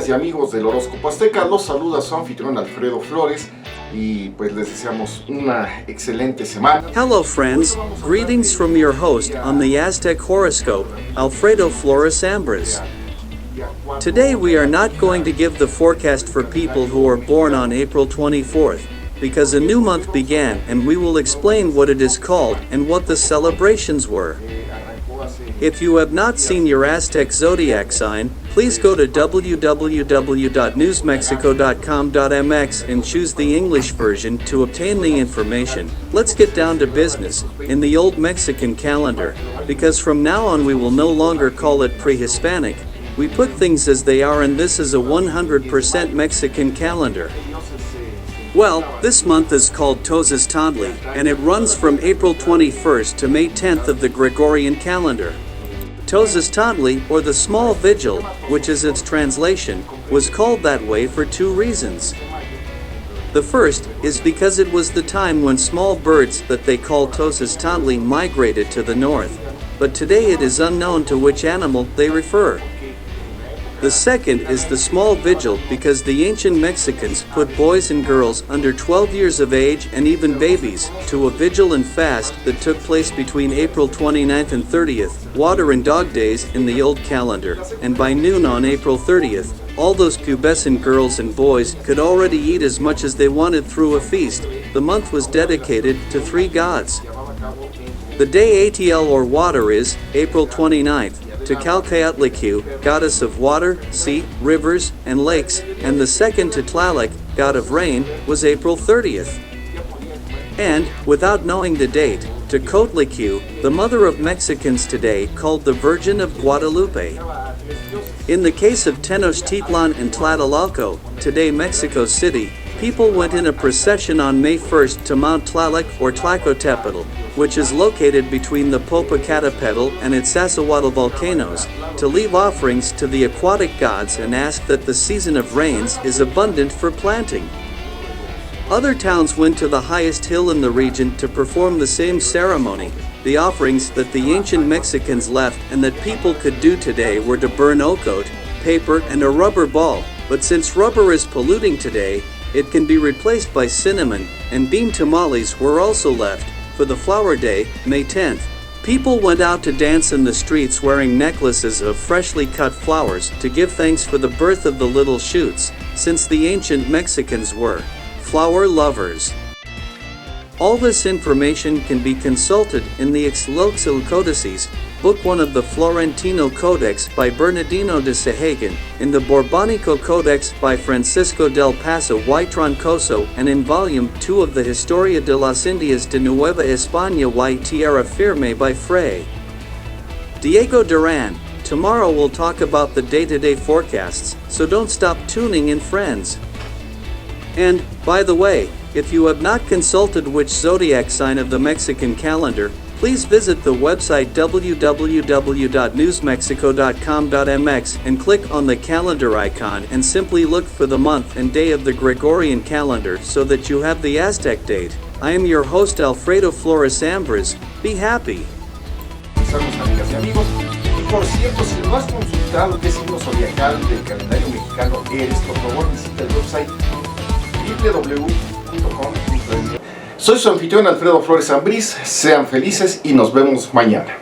amigas y amigos del horóscopo azteca, los saluda su anfitrión Alfredo Flores y pues les deseamos una excelente semana. Hello friends, greetings from your host on the Aztec horoscope, Alfredo Flores Ambras. Today we are not going to give the forecast for people who are born on April 24th, because a new month began and we will explain what it is called and what the celebrations were. If you have not seen your Aztec zodiac sign, please go to www.newsmexico.com.mx and choose the English version to obtain the information. Let's get down to business, in the old Mexican calendar, because from now on we will no longer call it pre-Hispanic. We put things as they are, and this is a 100% Mexican calendar. Well, this month is called Tozotontli, and it runs from April 21st to May 10th of the Gregorian calendar. Tozotontli, or the Small Vigil, which is its translation, was called that way for two reasons. The first is because it was the time when small birds that they call Tozotontli migrated to the north, but today it is unknown to which animal they refer. The second is the Small Vigil because the ancient Mexicans put boys and girls under 12 years of age and even babies to a vigil and fast that took place between April 29th and 30th, water and dog days in the old calendar, and by noon on April 30th, all those pubescent girls and boys could already eat as much as they wanted through a feast. The month was dedicated to three gods. The day ATL or water is April 29th. To Calcayatlicu, goddess of water, sea, rivers, and lakes, and the second to Tlaloc, god of rain, was April 30th. And, without knowing the date, to Cotlicu, the mother of Mexicans today called the Virgin of Guadalupe. In the case of Tenochtitlan and Tlatelolco, today Mexico City, people went in a procession on May 1st to Mount Tlaloc or Tlacotepetl, which is located between the Popocatépetl and its Iztaccíhuatl volcanoes, to leave offerings to the aquatic gods and ask that the season of rains is abundant for planting. Other towns went to the highest hill in the region to perform the same ceremony. The offerings that the ancient Mexicans left and that people could do today were to burn ocote, paper, and a rubber ball, but since rubber is polluting today, it can be replaced by cinnamon, and bean tamales were also left. For the flower day, May 10th, people went out to dance in the streets wearing necklaces of freshly cut flowers to give thanks for the birth of the little shoots, since the ancient Mexicans were flower lovers. All this information can be consulted in the Ixtloxil Codices, Book 1 of the Florentino Codex by Bernardino de Sahagun, in the Borbónico Codex by Francisco del Paso y Troncoso, and in Volume 2 of the Historia de las Indias de Nueva España y Tierra Firme by Fray Diego Duran. Tomorrow we'll talk about the day-to-day forecasts, so don't stop tuning in, friends. And, by the way, if you have not consulted which zodiac sign of the Mexican calendar, please visit the website www.newsmexico.com.mx and click on the calendar icon and simply look for the month and day of the Gregorian calendar so that you have the Aztec date. I am your host Alfredo Flores Ambras. Be happy. Amigas y amigos, y por cierto, si no has consultado qué signo zodiacal del calendario mexicano eres, por favor visita el website www.com.mx. Soy su anfitrión Alfredo Flores Ambris, sean felices y nos vemos mañana.